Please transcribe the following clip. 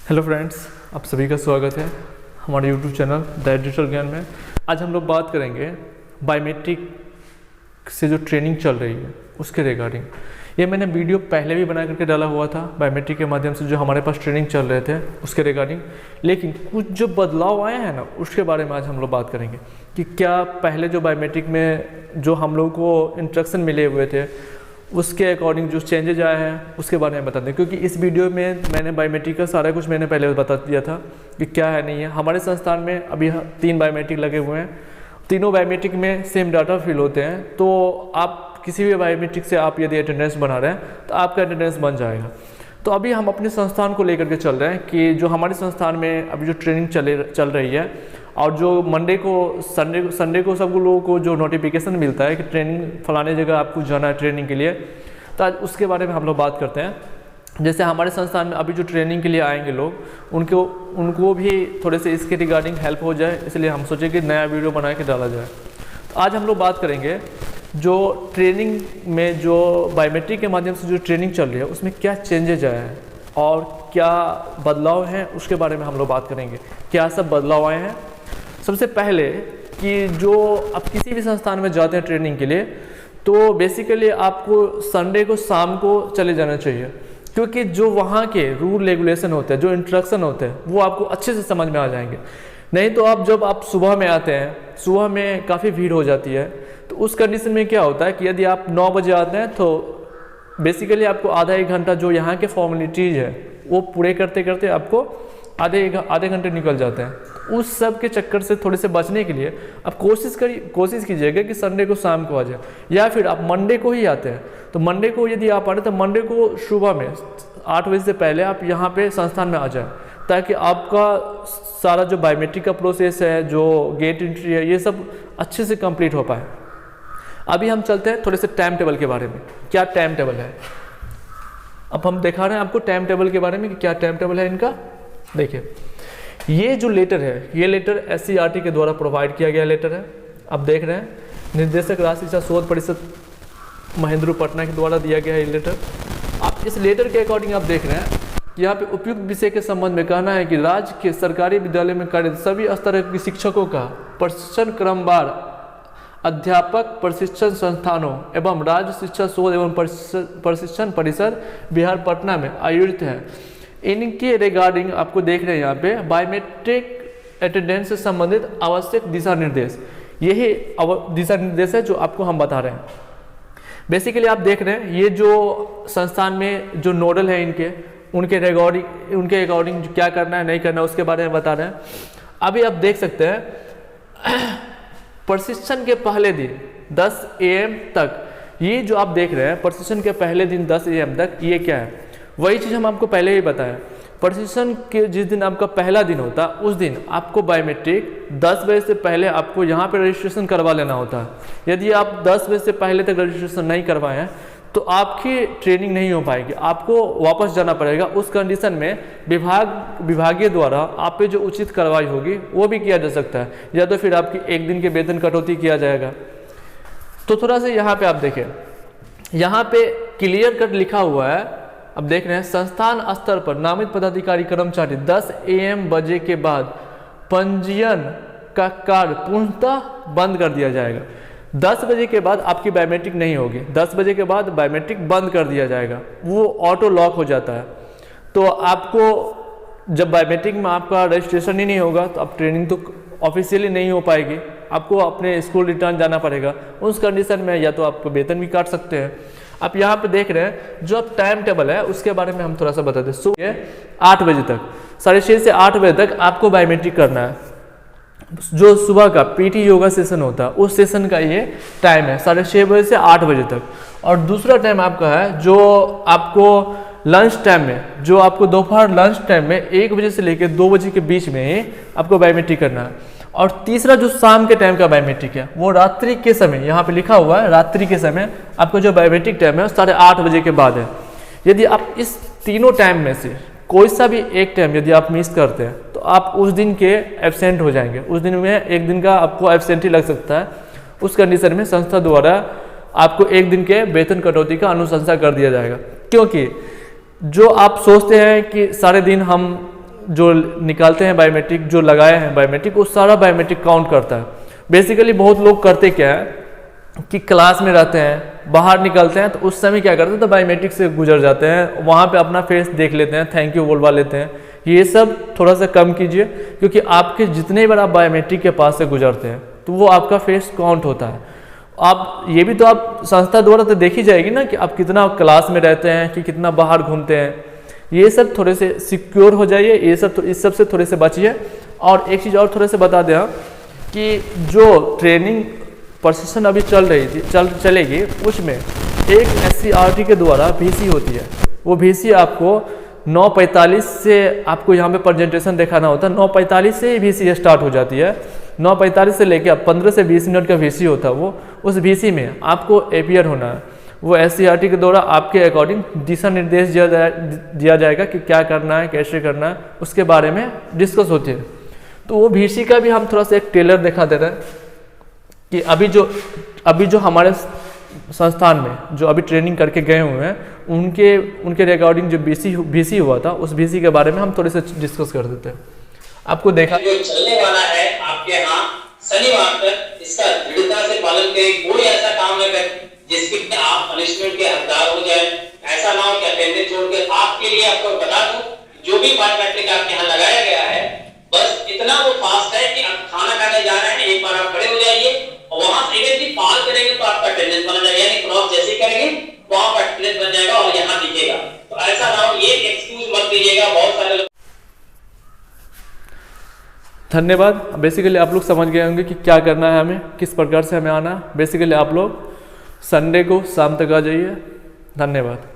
Hello friends, आप सभी का स्वागत है हमारे यूट्यूब चैनल द डिजिटल ज्ञान में। आज हम लोग बात करेंगे बायोमेट्रिक से जो ट्रेनिंग चल रही है उसके रिगार्डिंग। ये मैंने वीडियो पहले भी बना करके डाला हुआ था बायोमेट्रिक के माध्यम से जो हमारे पास ट्रेनिंग चल रहे थे उसके रिगार्डिंग, लेकिन कुछ जो बदलाव आए हैं ना उसके बारे में आज हम लोग बात करेंगे कि क्या पहले जो बायोमेट्रिक में जो हम लोग को इंस्ट्रक्शन मिले हुए थे उसके अकॉर्डिंग जो चेंजेज आए हैं उसके बारे में बता दें, क्योंकि इस वीडियो में मैंने बायोमेट्रिक का सारा कुछ मैंने पहले बता दिया था कि क्या है नहीं है। हमारे संस्थान में अभी 3 बायोमेट्रिक लगे हुए हैं, तीनों बायोमेट्रिक में सेम डाटा फिल होते हैं। तो आप किसी भी बायोमेट्रिक से आप यदि अटेंडेंस बना रहे हैं तो आपका अटेंडेंस बन जाएगा। तो अभी हम अपने संस्थान को लेकर के चल रहे हैं कि जो हमारे संस्थान में अभी जो ट्रेनिंग चल रही है और जो मंडे को संडे को सब लोगों को जो नोटिफिकेशन मिलता है कि ट्रेनिंग फलाने जगह आपको जाना है ट्रेनिंग के लिए, तो आज उसके बारे में हम लोग बात करते हैं। जैसे हमारे संस्थान में अभी जो ट्रेनिंग के लिए आएंगे लोग उनको भी थोड़े से इसके रिगार्डिंग हेल्प हो जाए, इसलिए हम सोचे कि नया वीडियो बना के डाला जाए। तो आज हम लोग बात करेंगे जो ट्रेनिंग में जो बायोमेट्रिक के माध्यम से जो ट्रेनिंग चल रही है उसमें क्या चेंजेज आए हैं और क्या बदलाव हैं उसके बारे में हम लोग बात करेंगे। क्या सब बदलाव आए हैं? सबसे पहले कि जो आप किसी भी संस्थान में जाते हैं ट्रेनिंग के लिए तो बेसिकली आपको संडे को शाम को चले जाना चाहिए, क्योंकि जो वहाँ के रूल रेगुलेशन होते हैं, जो इंस्ट्रक्शन होते हैं वो आपको अच्छे से समझ में आ जाएंगे। नहीं तो आप जब आप सुबह में आते हैं, सुबह में काफ़ी भीड़ हो जाती है, तो उस कंडीशन में क्या होता है कि यदि आप 9 बजे आते हैं तो बेसिकली आपको आधा 1 घंटा जो यहाँ के फॉर्मेलिटीज़ है वो पूरे करते करते आपको आधे घंटे निकल जाते हैं। उस सब के चक्कर से थोड़े से बचने के लिए आप कोशिश कीजिएगा कि संडे को शाम को आ जाए, या फिर आप मंडे को ही आते हैं तो मंडे को यदि आप आ रहे तो मंडे को सुबह में 8 बजे से पहले आप यहाँ पे संस्थान में आ जाए, ताकि आपका सारा जो बायोमेट्रिक का प्रोसेस है, जो गेट एंट्री है, ये सब अच्छे से कंप्लीट हो पाए। अभी हम चलते हैं थोड़े से टाइम टेबल के बारे में। क्या टाइम टेबल है, अब हम दिखा रहे हैं आपको टाइम टेबल के बारे में कि क्या टाइम टेबल है इनका। देखिए, ये जो लेटर है, ये लेटर SCERT के द्वारा प्रोवाइड किया गया लेटर है। आप देख रहे हैं निर्देशक राज्य शिक्षा शोध परिषद महेंद्र पटना के द्वारा दिया गया है ये लेटर। आप इस लेटर के अकॉर्डिंग आप देख रहे हैं यहाँ पे उपयुक्त विषय के संबंध में कहना है कि राज्य के सरकारी विद्यालय में कार्यरत सभी स्तर के शिक्षकों का प्रशिक्षण क्रमवार अध्यापक प्रशिक्षण संस्थानों एवं राज्य शिक्षा शोध एवं प्रशिक्षण परिसर बिहार पटना में आयोजित है। इनके रिगार्डिंग आपको देख रहे हैं यहाँ पे बायोमेट्रिक अटेंडेंस से संबंधित आवश्यक दिशा निर्देश, यही दिशा निर्देश है जो आपको हम बता रहे हैं। बेसिकली आप देख रहे हैं ये जो संस्थान में जो नोडल है उनके अकॉर्डिंग क्या करना है नहीं करना है उसके बारे में बता रहे हैं। अभी आप देख सकते हैं प्रशिक्षण के पहले दिन 10 AM तक, ये जो आप देख रहे हैं प्रशिक्षण के पहले दिन 10 AM तक, ये क्या है वही चीज़ हम आपको पहले ही बताया। प्रशिक्षण के जिस दिन आपका पहला दिन होता है उस दिन आपको बायोमेट्रिक 10 बजे से पहले आपको यहाँ पे रजिस्ट्रेशन करवा लेना होता है। यदि आप 10 बजे से पहले तक रजिस्ट्रेशन नहीं करवाए हैं तो आपकी ट्रेनिंग नहीं हो पाएगी, आपको वापस जाना पड़ेगा। उस कंडीशन में विभागीय द्वारा आप पे जो उचित कार्रवाई होगी वो भी किया जा सकता है, या तो फिर आपकी 1 दिन के वेतन कटौती किया जाएगा। तो थोड़ा सा यहाँ पे आप देखें, यहाँ पे क्लियर कट लिखा हुआ है। अब देख रहे हैं संस्थान स्तर पर नामित पदाधिकारी कर्मचारी 10 AM बजे के बाद पंजीयन का कार्य पूर्णतः बंद कर दिया जाएगा। 10 बजे के बाद आपकी बायोमेट्रिक नहीं होगी, 10 बजे के बाद बायोमेट्रिक बंद कर दिया जाएगा, वो ऑटो लॉक हो जाता है। तो आपको जब बायोमेट्रिक में आपका रजिस्ट्रेशन ही नहीं होगा तो आप ट्रेनिंग तो ऑफिशियली नहीं हो पाएगी, आपको अपने स्कूल रिटर्न जाना पड़ेगा। उस कंडीशन में या तो आपको वेतन भी काट सकते हैं। आप यहाँ पे देख रहे हैं जो टाइम टेबल है उसके बारे में हम थोड़ा सा बता दें। सुबह 8 बजे तक, 6:30 से 8 बजे तक आपको बायोमेट्रिक करना है। जो सुबह का PT योगा सेशन होता है उस सेशन का ये टाइम है 6:30 बजे से 8 बजे तक। और दूसरा टाइम आपका है जो आपको लंच टाइम में, जो आपको दोपहर लंच टाइम में 1 बजे से लेकर 2 बजे के बीच में ही आपको बायोमेट्रिक करना है। और तीसरा जो शाम के टाइम का बायोमेट्रिक है वो रात्रि के समय, यहाँ पे लिखा हुआ है रात्रि के समय आपका जो बायोमेट्रिक टाइम है 8:30 बजे के बाद है। यदि आप इस तीनों टाइम में से कोई सा भी एक टाइम यदि आप मिस करते हैं तो आप उस दिन के एब्सेंट हो जाएंगे। उस दिन में 1 दिन का आपको एब्सेंट ही लग सकता है। उस कंडीशन में संस्था द्वारा आपको 1 दिन के वेतन कटौती का अनुशंसा कर दिया जाएगा। क्योंकि जो आप सोचते हैं कि सारे दिन हम जो निकालते हैं बायोमेट्रिक, जो लगाए हैं बायोमेट्रिक, वो सारा बायोमेट्रिक काउंट करता है। बेसिकली बहुत लोग करते क्या है कि क्लास में रहते हैं, बाहर निकलते हैं तो उस समय क्या करते हैं, तो बायोमेट्रिक से गुजर जाते हैं, वहाँ पे अपना फेस देख लेते हैं, थैंक यू बोलवा लेते हैं। ये सब थोड़ा सा कम कीजिए, क्योंकि आपके जितने बार आप बायोमेट्रिक के पास से गुजरते हैं तो वो आपका फेस काउंट होता है। आप ये भी तो आप संस्था द्वारा तो देखी जाएगी ना कि आप कितना क्लास में रहते हैं, कि कितना बाहर घूमते हैं। ये सब थोड़े से सिक्योर हो जाइए, ये सब इस सब से थोड़े से बचिए। और एक चीज़ और थोड़े से बता दें कि जो ट्रेनिंग प्रशिक्षण अभी चल रही थी चलेगी, उसमें एक SCRT के द्वारा VC होती है। वो VC आपको 9:45 से आपको यहाँ पे प्रेजेंटेशन दिखाना होता है। 9:45 से ही VC स्टार्ट हो जाती है। 9:45 से लेकर 15 से 20 मिनट का VC होता है। वो उस VC में आपको अपीयर होना है। वो SCRT के द्वारा आपके अकॉर्डिंग दिशा निर्देश दिया जाएगा कि क्या करना है, कैसे करना है, उसके बारे में डिस्कस होती है। तो वो VC का भी हम थोड़ा सा एक टेलर दिखा दे रहे हैं कि अभी जो हमारे संस्थान में जो अभी ट्रेनिंग करके गए हुए हैं, उनके रिकॉर्डिंग जो VC हुआ था, उस VC के बारे में हम थोड़े से डिस्कस कर देते हैं। आपको देखा जो चलने वाला है आपके यहाँ शनिवार तक, इसका दृढ़ता से पालन करें। कोई ऐसा काम न करें जिसके आप पनिशमेंट के हकदार हो जाए। ऐसा ना हो कि अटेंडेंस छोड़कर, आपके लिए आपको बता दूं, जो भी बायोमेट्रिक आपके यहाँ लगाया गया है, बस इतना वो फास्ट है कि आप खाना खाने जा रहे हैं, एक बार आप खड़े हो जाइए और वहां से यदि पार करेंगे तो आपका अटेंडेंस बन जाएगा, यानी क्रॉस जैसे करेंगे वहां पर अटेंडेंस बन जाएगा और यहाँ दिखेगा। तो ऐसा ना हो, ये एक्सक्यूज मत दीजिएगा। बहुत सारे लोग। धन्यवाद। बेसिकली आप लोग समझ गए होंगे कि क्या करना है हमें, किस प्रकार से हमें आना है। बेसिकली आप लोग संडे को शाम तक आ जाइए। धन्यवाद।